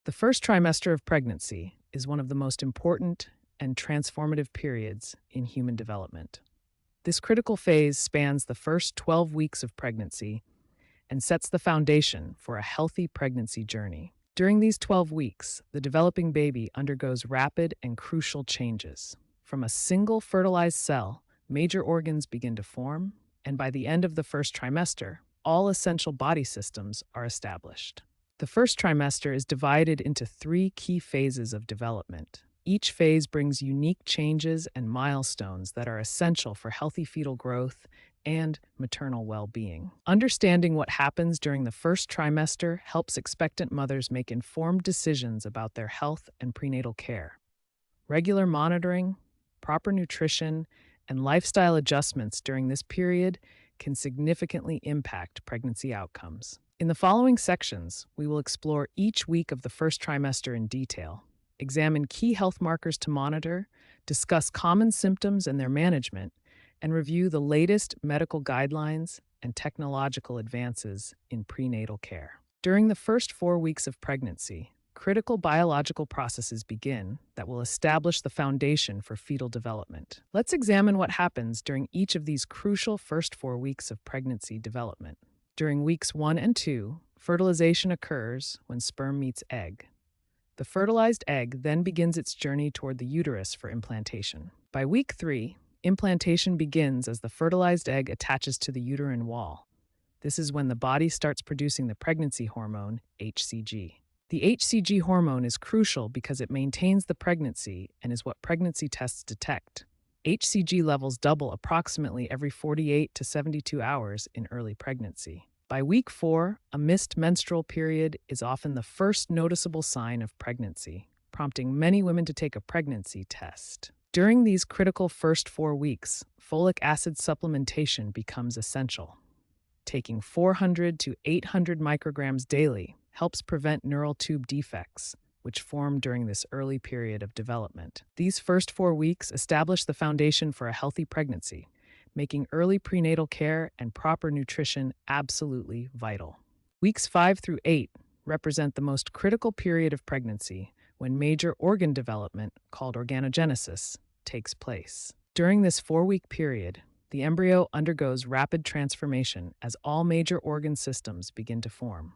The first trimester of pregnancy is one of the most important and transformative periods in human development. This critical phase spans the first 12 weeks of pregnancy and sets the foundation for a healthy pregnancy journey. During these 12 weeks, the developing baby undergoes rapid and crucial changes. From a single fertilized cell, major organs begin to form, and by the end of the first trimester, all essential body systems are established. The first trimester is divided into 3 key phases of development. Each phase brings unique changes and milestones that are essential for healthy fetal growth and maternal well-being. Understanding what happens during the first trimester helps expectant mothers make informed decisions about their health and prenatal care. Regular monitoring, proper nutrition, and lifestyle adjustments during this period can significantly impact pregnancy outcomes. In the following sections, we will explore each week of the first trimester in detail, examine key health markers to monitor, discuss common symptoms and their management, and review the latest medical guidelines and technological advances in prenatal care. During the first 4 weeks of pregnancy, critical biological processes begin that will establish the foundation for fetal development. Let's examine what happens during each of these crucial first 4 weeks of pregnancy development. During weeks 1 and 2, fertilization occurs when sperm meets egg. The fertilized egg then begins its journey toward the uterus for implantation. By week 3, implantation begins as the fertilized egg attaches to the uterine wall. This is when the body starts producing the pregnancy hormone, HCG. The HCG hormone is crucial because it maintains the pregnancy and is what pregnancy tests detect. HCG levels double approximately every 48 to 72 hours in early pregnancy. By week 4, a missed menstrual period is often the first noticeable sign of pregnancy, prompting many women to take a pregnancy test. During these critical first 4 weeks, folic acid supplementation becomes essential. Taking 400 to 800 micrograms daily helps prevent neural tube defects, which form during this early period of development. These first 4 weeks establish the foundation for a healthy pregnancy, making early prenatal care and proper nutrition absolutely vital. Weeks 5 through 8 represent the most critical period of pregnancy when major organ development, called organogenesis, takes place. During this 4-week period, the embryo undergoes rapid transformation as all major organ systems begin to form.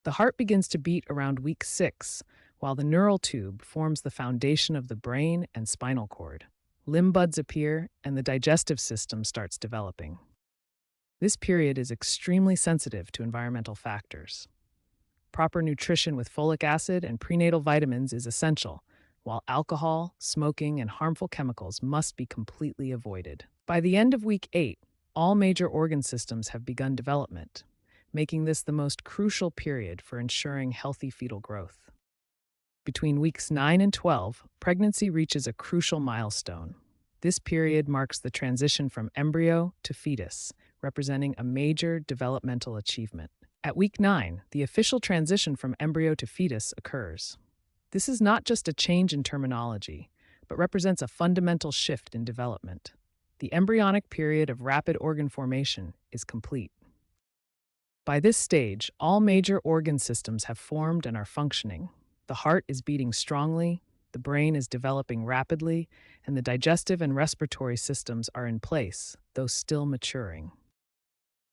The heart begins to beat around week 6, while the neural tube forms the foundation of the brain and spinal cord. Limb buds appear, and the digestive system starts developing. This period is extremely sensitive to environmental factors. Proper nutrition with folic acid and prenatal vitamins is essential, while alcohol, smoking, and harmful chemicals must be completely avoided. By the end of week 8, all major organ systems have begun development, making this the most crucial period for ensuring healthy fetal growth. Between weeks 9 and 12, pregnancy reaches a crucial milestone. This period marks the transition from embryo to fetus, representing a major developmental achievement. At week 9, the official transition from embryo to fetus occurs. This is not just a change in terminology, but represents a fundamental shift in development. The embryonic period of rapid organ formation is complete. By this stage, all major organ systems have formed and are functioning. The heart is beating strongly, the brain is developing rapidly, and the digestive and respiratory systems are in place, though still maturing.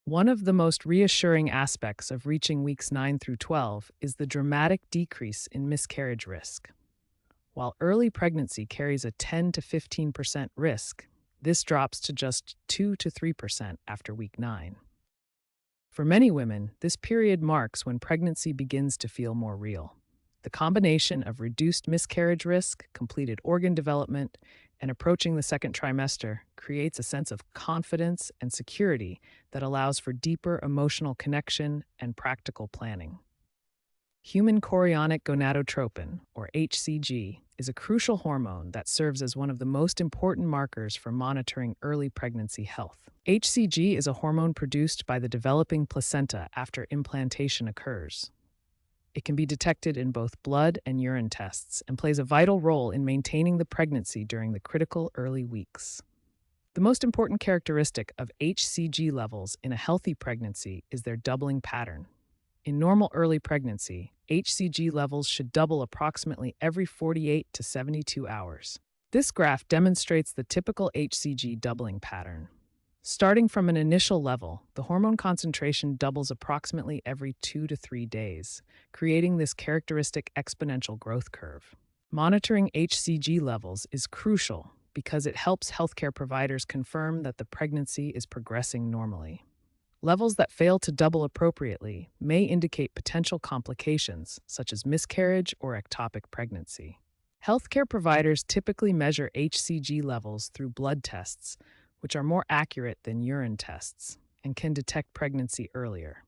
One of the most reassuring aspects of reaching weeks 9 through 12 is the dramatic decrease in miscarriage risk. While early pregnancy carries a 10 to 15% risk, this drops to just 2 to 3% after week 9. For many women, this period marks when pregnancy begins to feel more real. The combination of reduced miscarriage risk, completed organ development, and approaching the second trimester creates a sense of confidence and security that allows for deeper emotional connection and practical planning. Human chorionic gonadotropin, or HCG, is a crucial hormone that serves as one of the most important markers for monitoring early pregnancy health. HCG is a hormone produced by the developing placenta after implantation occurs. It can be detected in both blood and urine tests and plays a vital role in maintaining the pregnancy during the critical early weeks. The most important characteristic of HCG levels in a healthy pregnancy is their doubling pattern. In normal early pregnancy, HCG levels should double approximately every 48 to 72 hours. This graph demonstrates the typical HCG doubling pattern. Starting from an initial level, the hormone concentration doubles approximately every 2 to 3 days, creating this characteristic exponential growth curve. Monitoring HCG levels is crucial because it helps healthcare providers confirm that the pregnancy is progressing normally. Levels that fail to double appropriately may indicate potential complications, such as miscarriage or ectopic pregnancy. Healthcare providers typically measure HCG levels through blood tests, which are more accurate than urine tests and can detect pregnancy earlier.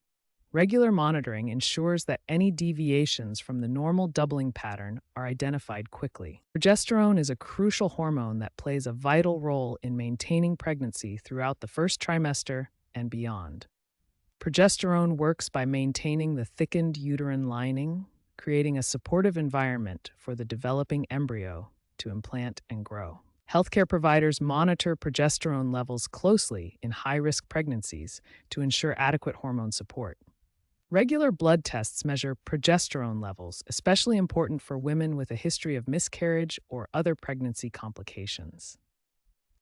Regular monitoring ensures that any deviations from the normal doubling pattern are identified quickly. Progesterone is a crucial hormone that plays a vital role in maintaining pregnancy throughout the first trimester and beyond. Progesterone works by maintaining the thickened uterine lining, creating a supportive environment for the developing embryo to implant and grow. Healthcare providers monitor progesterone levels closely in high-risk pregnancies to ensure adequate hormone support. Regular blood tests measure progesterone levels, especially important for women with a history of miscarriage or other pregnancy complications.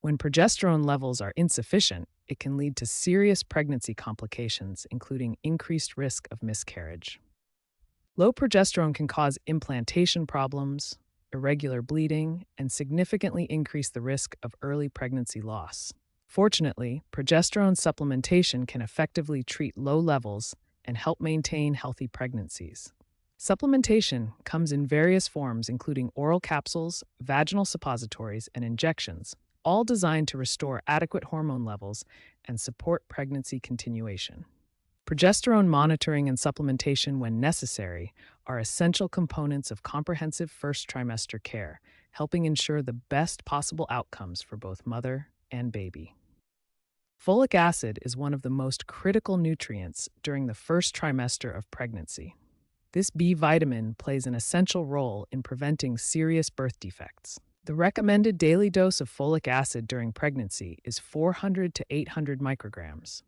When progesterone levels are insufficient, it can lead to serious pregnancy complications, including increased risk of miscarriage. Low progesterone can cause implantation problems, irregular bleeding, and significantly increase the risk of early pregnancy loss. Fortunately, progesterone supplementation can effectively treat low levels and help maintain healthy pregnancies. Supplementation comes in various forms, including oral capsules, vaginal suppositories, and injections, all designed to restore adequate hormone levels and support pregnancy continuation. Progesterone monitoring and supplementation, when necessary, are essential components of comprehensive first trimester care, helping ensure the best possible outcomes for both mother and baby. Folic acid is one of the most critical nutrients during the first trimester of pregnancy. This B vitamin plays an essential role in preventing serious birth defects. The recommended daily dose of folic acid during pregnancy is 400 to 800 micrograms.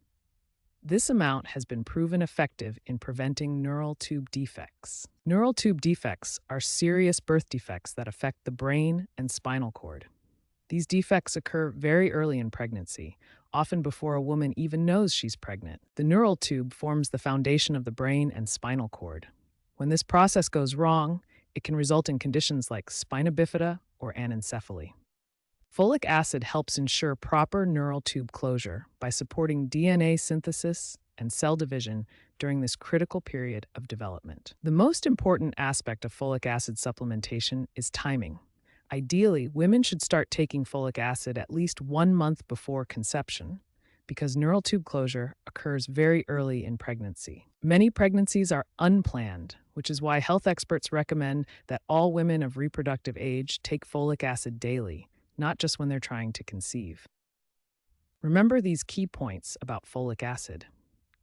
This amount has been proven effective in preventing neural tube defects. Neural tube defects are serious birth defects that affect the brain and spinal cord. These defects occur very early in pregnancy, often before a woman even knows she's pregnant. The neural tube forms the foundation of the brain and spinal cord. When this process goes wrong, it can result in conditions like spina bifida or anencephaly. Folic acid helps ensure proper neural tube closure by supporting DNA synthesis and cell division during this critical period of development. The most important aspect of folic acid supplementation is timing. Ideally, women should start taking folic acid at least 1 month before conception, because neural tube closure occurs very early in pregnancy. Many pregnancies are unplanned, which is why health experts recommend that all women of reproductive age take folic acid daily, not just when they're trying to conceive. Remember these key points about folic acid.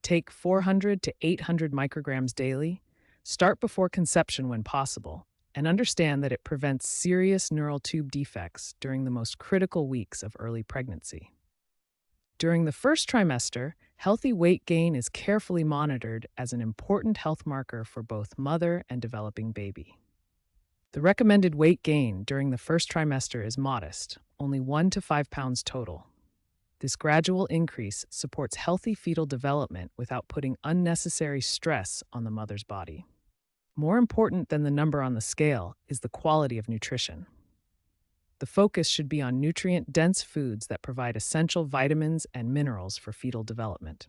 Take 400 to 800 micrograms daily, start before conception when possible, and understand that it prevents serious neural tube defects during the most critical weeks of early pregnancy. During the first trimester, healthy weight gain is carefully monitored as an important health marker for both mother and developing baby. The recommended weight gain during the first trimester is modest, only 1 to 5 pounds total. This gradual increase supports healthy fetal development without putting unnecessary stress on the mother's body. More important than the number on the scale is the quality of nutrition. The focus should be on nutrient-dense foods that provide essential vitamins and minerals for fetal development.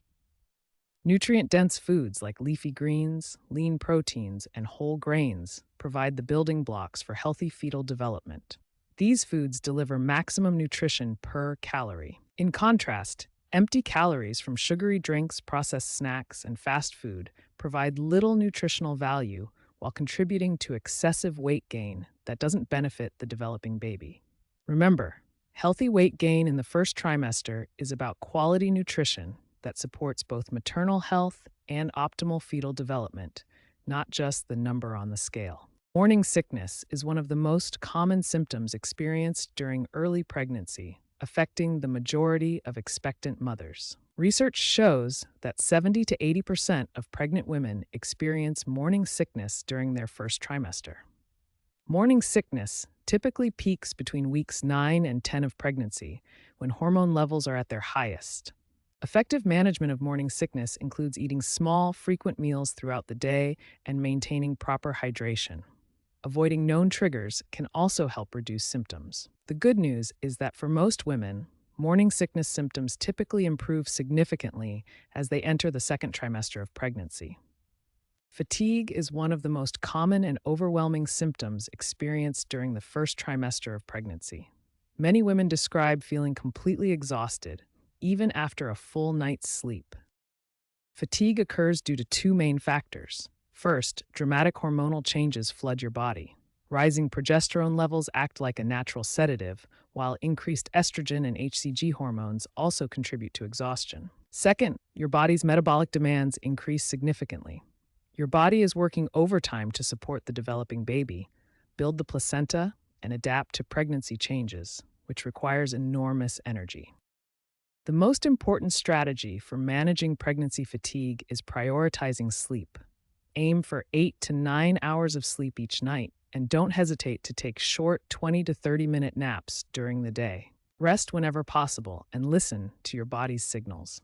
Nutrient-dense foods like leafy greens, lean proteins, and whole grains provide the building blocks for healthy fetal development. These foods deliver maximum nutrition per calorie. In contrast, empty calories from sugary drinks, processed snacks, and fast food provide little nutritional value while contributing to excessive weight gain that doesn't benefit the developing baby. Remember, healthy weight gain in the first trimester is about quality nutrition that supports both maternal health and optimal fetal development, not just the number on the scale. Morning sickness is one of the most common symptoms experienced during early pregnancy, affecting the majority of expectant mothers. Research shows that 70 to 80% of pregnant women experience morning sickness during their first trimester. Morning sickness typically peaks between weeks 9 and 10 of pregnancy, when hormone levels are at their highest. Effective management of morning sickness includes eating small, frequent meals throughout the day and maintaining proper hydration. Avoiding known triggers can also help reduce symptoms. The good news is that for most women, morning sickness symptoms typically improve significantly as they enter the second trimester of pregnancy. Fatigue is one of the most common and overwhelming symptoms experienced during the first trimester of pregnancy. Many women describe feeling completely exhausted, even after a full night's sleep. Fatigue occurs due to two main factors. First, dramatic hormonal changes flood your body. Rising progesterone levels act like a natural sedative, while increased estrogen and HCG hormones also contribute to exhaustion. Second, your body's metabolic demands increase significantly. Your body is working overtime to support the developing baby, build the placenta, and adapt to pregnancy changes, which requires enormous energy. The most important strategy for managing pregnancy fatigue is prioritizing sleep. Aim for 8 to 9 hours of sleep each night, and don't hesitate to take short 20 to 30-minute naps during the day. Rest whenever possible and listen to your body's signals.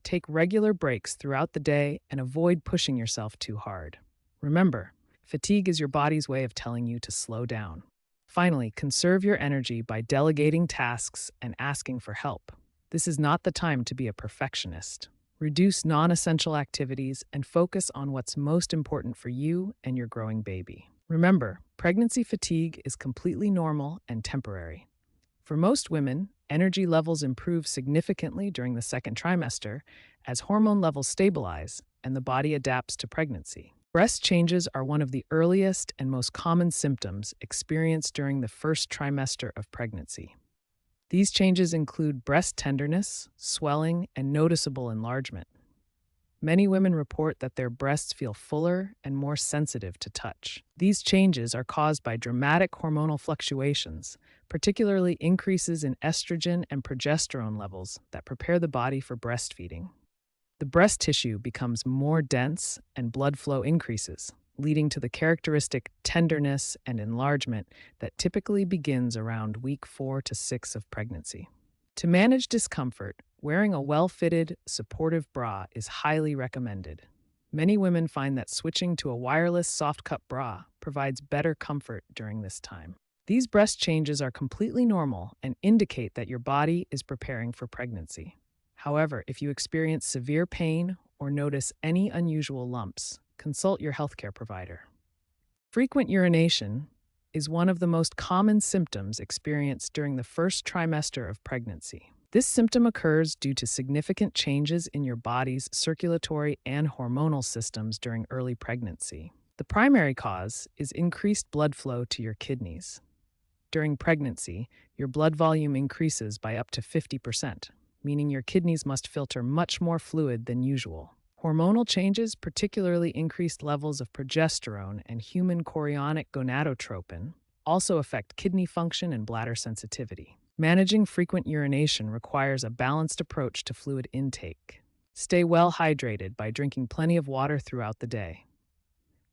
Take regular breaks throughout the day and avoid pushing yourself too hard. Remember, fatigue is your body's way of telling you to slow down. Finally, conserve your energy by delegating tasks and asking for help. This is not the time to be a perfectionist. Reduce non-essential activities and focus on what's most important for you and your growing baby. Remember, pregnancy fatigue is completely normal and temporary. For most women, energy levels improve significantly during the second trimester as hormone levels stabilize and the body adapts to pregnancy. Breast changes are one of the earliest and most common symptoms experienced during the first trimester of pregnancy. These changes include breast tenderness, swelling, and noticeable enlargement. Many women report that their breasts feel fuller and more sensitive to touch. These changes are caused by dramatic hormonal fluctuations, particularly increases in estrogen and progesterone levels that prepare the body for breastfeeding. The breast tissue becomes more dense and blood flow increases, leading to the characteristic tenderness and enlargement that typically begins around week 4 to 6 of pregnancy. To manage discomfort, wearing a well-fitted, supportive bra is highly recommended. Many women find that switching to a wireless soft-cup bra provides better comfort during this time. These breast changes are completely normal and indicate that your body is preparing for pregnancy. However, if you experience severe pain or notice any unusual lumps, consult your healthcare provider. Frequent urination is one of the most common symptoms experienced during the first trimester of pregnancy. This symptom occurs due to significant changes in your body's circulatory and hormonal systems during early pregnancy. The primary cause is increased blood flow to your kidneys. During pregnancy, your blood volume increases by up to 50%, meaning your kidneys must filter much more fluid than usual. Hormonal changes, particularly increased levels of progesterone and human chorionic gonadotropin, also affect kidney function and bladder sensitivity. Managing frequent urination requires a balanced approach to fluid intake. Stay well hydrated by drinking plenty of water throughout the day.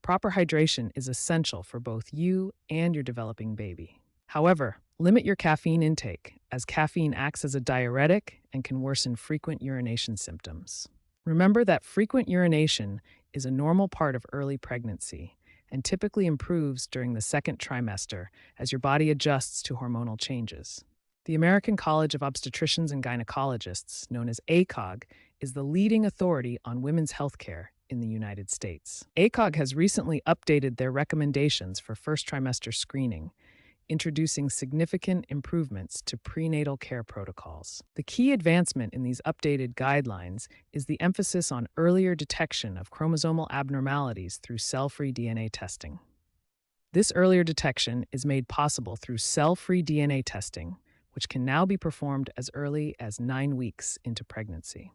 Proper hydration is essential for both you and your developing baby. However, limit your caffeine intake, as caffeine acts as a diuretic and can worsen frequent urination symptoms. Remember that frequent urination is a normal part of early pregnancy and typically improves during the second trimester as your body adjusts to hormonal changes. The American College of Obstetricians and Gynecologists, known as ACOG, is the leading authority on women's health care in the United States. ACOG has recently updated their recommendations for first trimester screening, introducing significant improvements to prenatal care protocols. The key advancement in these updated guidelines is the emphasis on earlier detection of chromosomal abnormalities through cell-free DNA testing. This earlier detection is made possible through cell-free DNA testing, which can now be performed as early as 9 weeks into pregnancy.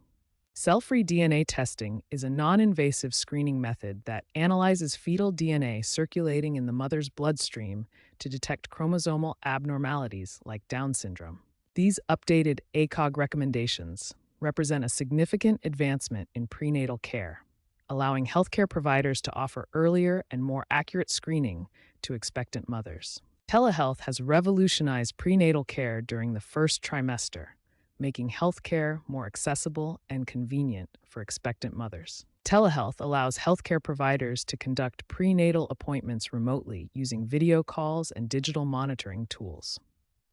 Cell-free DNA testing is a non-invasive screening method that analyzes fetal DNA circulating in the mother's bloodstream to detect chromosomal abnormalities like Down syndrome. These updated ACOG recommendations represent a significant advancement in prenatal care, allowing healthcare providers to offer earlier and more accurate screening to expectant mothers. Telehealth has revolutionized prenatal care during the first trimester, making healthcare more accessible and convenient for expectant mothers. Telehealth allows healthcare providers to conduct prenatal appointments remotely using video calls and digital monitoring tools.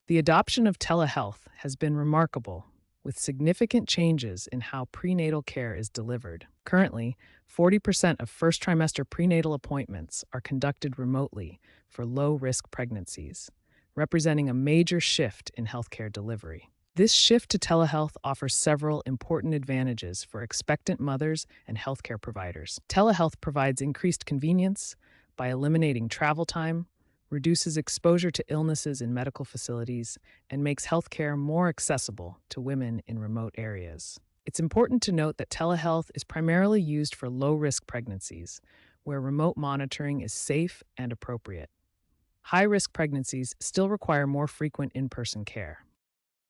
The adoption of telehealth has been remarkable, with significant changes in how prenatal care is delivered. Currently, 40% of first trimester prenatal appointments are conducted remotely for low-risk pregnancies, representing a major shift in healthcare delivery. This shift to telehealth offers several important advantages for expectant mothers and healthcare providers. Telehealth provides increased convenience by eliminating travel time, reduces exposure to illnesses in medical facilities, and makes healthcare more accessible to women in remote areas. It's important to note that telehealth is primarily used for low-risk pregnancies, where remote monitoring is safe and appropriate. High-risk pregnancies still require more frequent in-person care.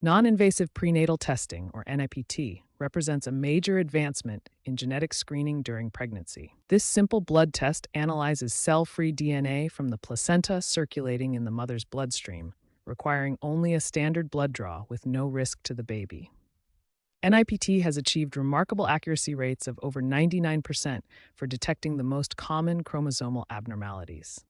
Non-invasive prenatal testing, or NIPT, represents a major advancement in genetic screening during pregnancy. This simple blood test analyzes cell-free DNA from the placenta circulating in the mother's bloodstream, requiring only a standard blood draw with no risk to the baby. NIPT has achieved remarkable accuracy rates of over 99% for detecting the most common chromosomal abnormalities.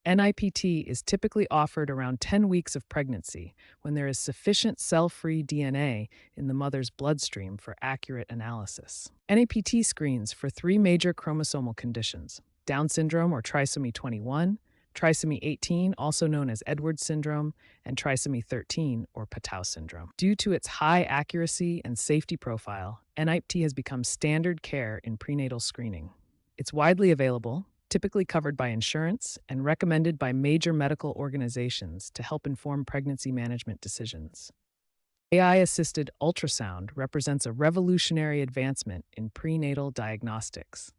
NIPT is typically offered around 10 weeks of pregnancy when there is sufficient cell-free DNA in the mother's bloodstream for accurate analysis. NIPT screens for three major chromosomal conditions: Down syndrome or trisomy 21, trisomy 18, also known as Edwards syndrome, and trisomy 13 or Patau syndrome. Due to its high accuracy and safety profile, NIPT has become standard care in prenatal screening. It's widely available, typically covered by insurance, and recommended by major medical organizations to help inform pregnancy management decisions. AI-assisted ultrasound represents a revolutionary advancement in prenatal diagnostics.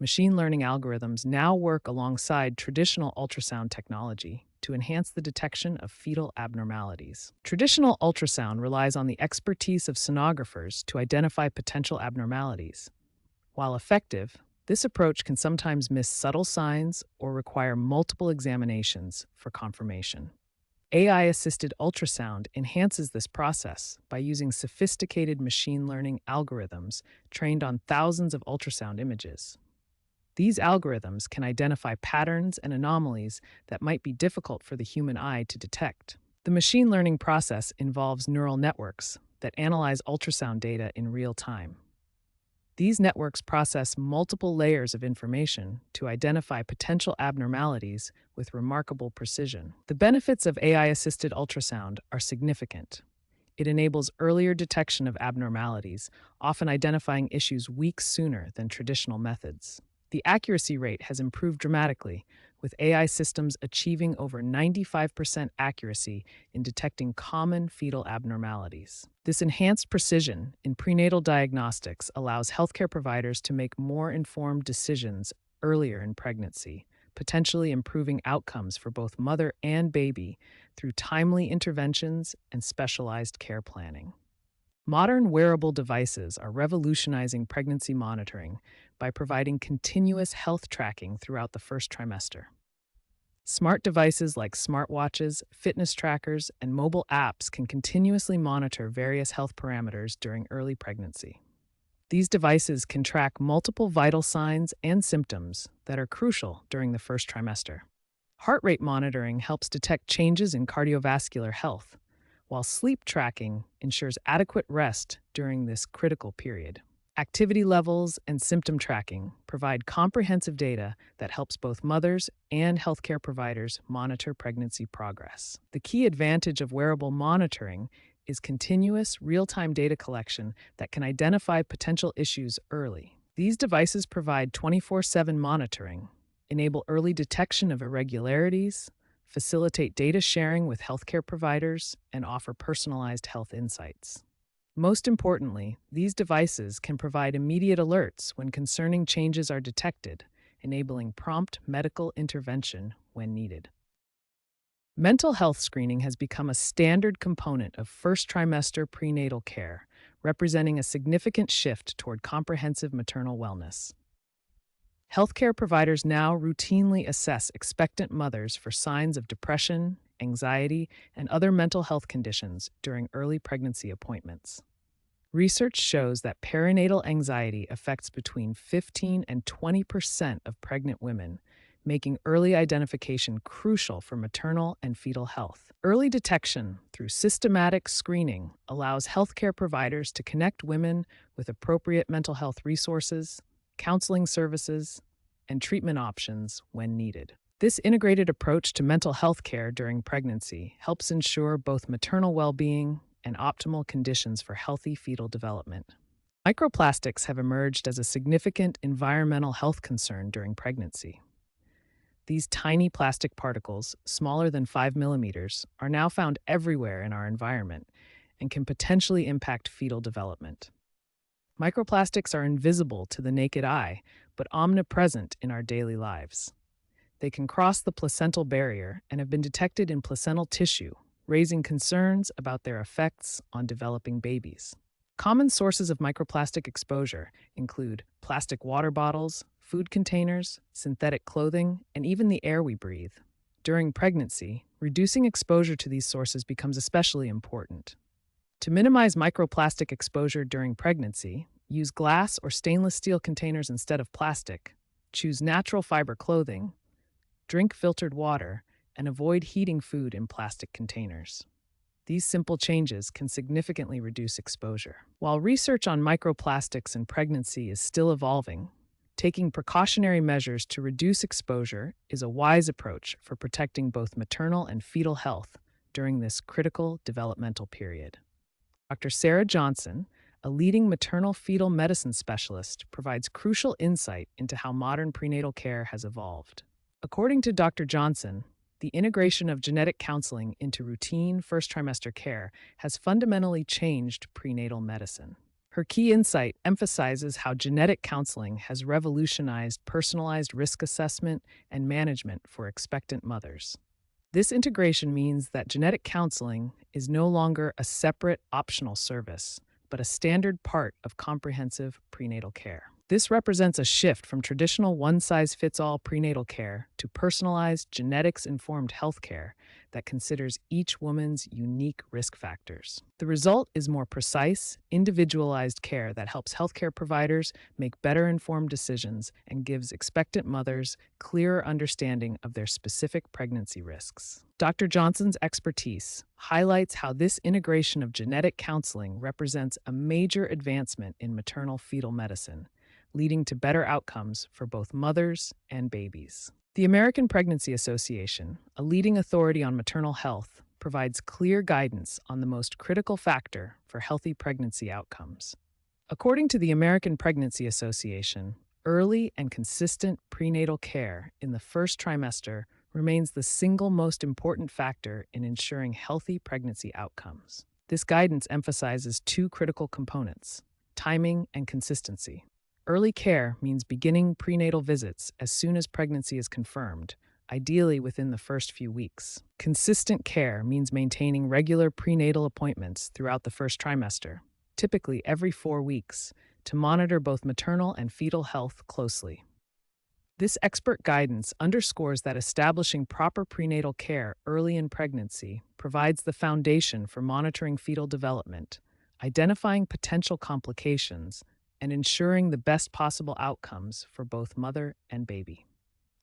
Machine learning algorithms now work alongside traditional ultrasound technology to enhance the detection of fetal abnormalities. Traditional ultrasound relies on the expertise of sonographers to identify potential abnormalities. While effective, this approach can sometimes miss subtle signs or require multiple examinations for confirmation. AI-assisted ultrasound enhances this process by using sophisticated machine learning algorithms trained on thousands of ultrasound images. These algorithms can identify patterns and anomalies that might be difficult for the human eye to detect. The machine learning process involves neural networks that analyze ultrasound data in real time. These networks process multiple layers of information to identify potential abnormalities with remarkable precision. The benefits of AI-assisted ultrasound are significant. It enables earlier detection of abnormalities, often identifying issues weeks sooner than traditional methods. The accuracy rate has improved dramatically, with AI systems achieving over 95% accuracy in detecting common fetal abnormalities. This enhanced precision in prenatal diagnostics allows healthcare providers to make more informed decisions earlier in pregnancy, potentially improving outcomes for both mother and baby through timely interventions and specialized care planning. Modern wearable devices are revolutionizing pregnancy monitoring by providing continuous health tracking throughout the first trimester. Smart devices like smartwatches, fitness trackers, and mobile apps can continuously monitor various health parameters during early pregnancy. These devices can track multiple vital signs and symptoms that are crucial during the first trimester. Heart rate monitoring helps detect changes in cardiovascular health, while sleep tracking ensures adequate rest during this critical period. Activity levels and symptom tracking provide comprehensive data that helps both mothers and healthcare providers monitor pregnancy progress. The key advantage of wearable monitoring is continuous, real-time data collection that can identify potential issues early. These devices provide 24/7 monitoring, enable early detection of irregularities, facilitate data sharing with healthcare providers, and offer personalized health insights. Most importantly, these devices can provide immediate alerts when concerning changes are detected, enabling prompt medical intervention when needed. Mental health screening has become a standard component of first trimester prenatal care, representing a significant shift toward comprehensive maternal wellness. Healthcare providers now routinely assess expectant mothers for signs of depression, anxiety, and other mental health conditions during early pregnancy appointments. Research shows that perinatal anxiety affects between 15 and 20% of pregnant women, making early identification crucial for maternal and fetal health. Early detection through systematic screening allows healthcare providers to connect women with appropriate mental health resources, counseling services, and treatment options when needed. This integrated approach to mental health care during pregnancy helps ensure both maternal well-being and optimal conditions for healthy fetal development. Microplastics have emerged as a significant environmental health concern during pregnancy. These tiny plastic particles, smaller than 5 millimeters, are now found everywhere in our environment and can potentially impact fetal development. Microplastics are invisible to the naked eye, but omnipresent in our daily lives. They can cross the placental barrier and have been detected in placental tissue, raising concerns about their effects on developing babies. Common sources of microplastic exposure include plastic water bottles, food containers, synthetic clothing, and even the air we breathe. During pregnancy, reducing exposure to these sources becomes especially important. To minimize microplastic exposure during pregnancy, use glass or stainless steel containers instead of plastic, choose natural fiber clothing, drink filtered water, and avoid heating food in plastic containers. These simple changes can significantly reduce exposure. While research on microplastics in pregnancy is still evolving, taking precautionary measures to reduce exposure is a wise approach for protecting both maternal and fetal health during this critical developmental period. Dr. Sarah Johnson, a leading maternal fetal medicine specialist, provides crucial insight into how modern prenatal care has evolved. According to Dr. Johnson, the integration of genetic counseling into routine first trimester care has fundamentally changed prenatal medicine. Her key insight emphasizes how genetic counseling has revolutionized personalized risk assessment and management for expectant mothers. This integration means that genetic counseling is no longer a separate optional service, but a standard part of comprehensive prenatal care. This represents a shift from traditional one-size-fits-all prenatal care to personalized, genetics-informed healthcare that considers each woman's unique risk factors. The result is more precise, individualized care that helps healthcare providers make better-informed decisions and gives expectant mothers clearer understanding of their specific pregnancy risks. Dr. Johnson's expertise highlights how this integration of genetic counseling represents a major advancement in maternal fetal medicine, leading to better outcomes for both mothers and babies. The American Pregnancy Association, a leading authority on maternal health, provides clear guidance on the most critical factor for healthy pregnancy outcomes. According to the American Pregnancy Association, early and consistent prenatal care in the first trimester remains the single most important factor in ensuring healthy pregnancy outcomes. This guidance emphasizes two critical components: timing and consistency. Early care means beginning prenatal visits as soon as pregnancy is confirmed, ideally within the first few weeks. Consistent care means maintaining regular prenatal appointments throughout the first trimester, typically every 4 weeks, to monitor both maternal and fetal health closely. This expert guidance underscores that establishing proper prenatal care early in pregnancy provides the foundation for monitoring fetal development, identifying potential complications, and ensuring the best possible outcomes for both mother and baby.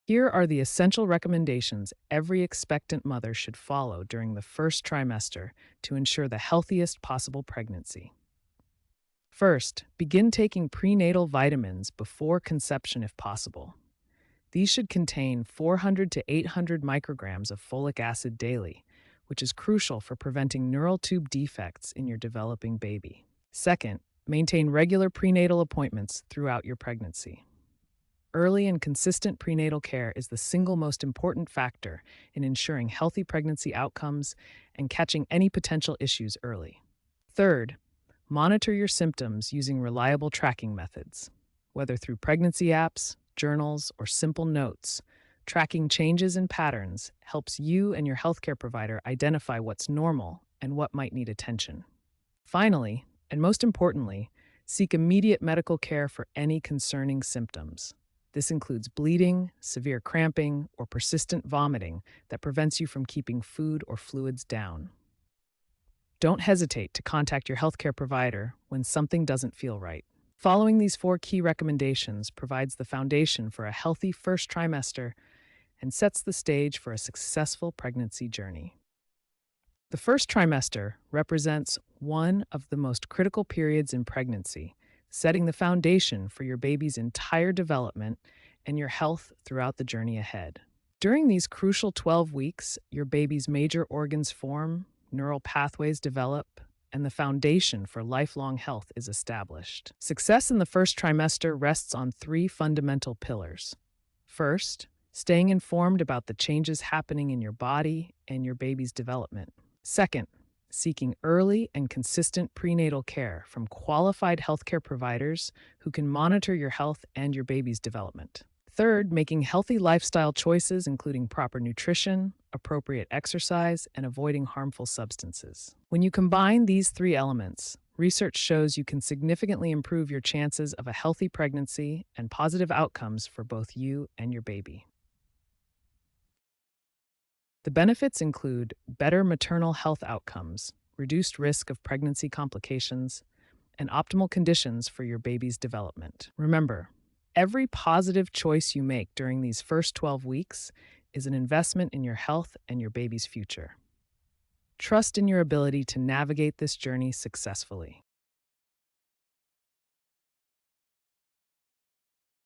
Here are the essential recommendations every expectant mother should follow during the first trimester to ensure the healthiest possible pregnancy. First, begin taking prenatal vitamins before conception if possible. These should contain 400 to 800 micrograms of folic acid daily, which is crucial for preventing neural tube defects in your developing baby. Second, maintain regular prenatal appointments throughout your pregnancy. Early and consistent prenatal care is the single most important factor in ensuring healthy pregnancy outcomes and catching any potential issues early. Third, monitor your symptoms using reliable tracking methods. Whether through pregnancy apps, journals, or simple notes, tracking changes and patterns helps you and your healthcare provider identify what's normal and what might need attention. Finally, And most importantly, seek immediate medical care for any concerning symptoms. This includes bleeding, severe cramping, or persistent vomiting that prevents you from keeping food or fluids down. Don't hesitate to contact your healthcare provider when something doesn't feel right. Following these 4 key recommendations provides the foundation for a healthy first trimester and sets the stage for a successful pregnancy journey. The first trimester represents one of the most critical periods in pregnancy, setting the foundation for your baby's entire development and your health throughout the journey ahead. During these crucial 12 weeks, your baby's major organs form, neural pathways develop, and the foundation for lifelong health is established. Success in the first trimester rests on 3 fundamental pillars. First, staying informed about the changes happening in your body and your baby's development. Second, seeking early and consistent prenatal care from qualified healthcare providers who can monitor your health and your baby's development. Third, making healthy lifestyle choices, including proper nutrition, appropriate exercise, and avoiding harmful substances. When you combine these 3 elements, research shows you can significantly improve your chances of a healthy pregnancy and positive outcomes for both you and your baby. The benefits include better maternal health outcomes, reduced risk of pregnancy complications, and optimal conditions for your baby's development. Remember, every positive choice you make during these first 12 weeks is an investment in your health and your baby's future. Trust in your ability to navigate this journey successfully.